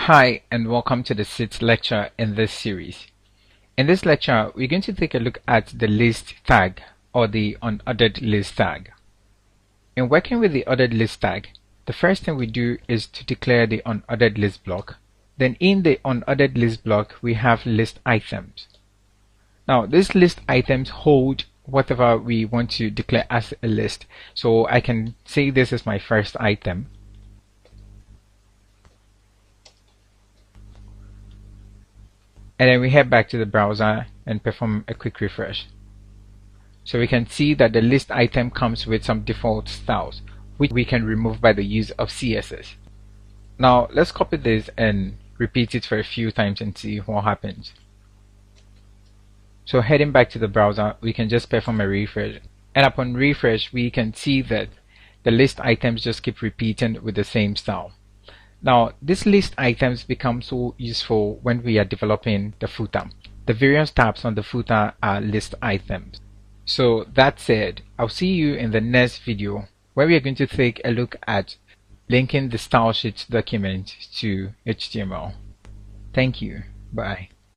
Hi and welcome to the sixth lecture in this series. In this lecture, we're going to take a look at the list tag or the unordered list tag. In working with the ordered list tag, the first thing we do is to declare the unordered list block. Then in the unordered list block, we have list items. Now, these list items hold whatever we want to declare as a list. So I can say this is my first item. And then we head back to the browser and perform a quick refresh. So we can see that the list item comes with some default styles, which we can remove by the use of CSS. Now let's copy this and repeat it for a few times and see what happens. So heading back to the browser, we can just perform a refresh. And upon refresh, we can see that the list items just keep repeating with the same style. Now, these list items become so useful when we are developing the footer. The various tabs on the footer are list items. So that said, I'll see you in the next video where we are going to take a look at linking the style sheet document to HTML. Thank you. Bye.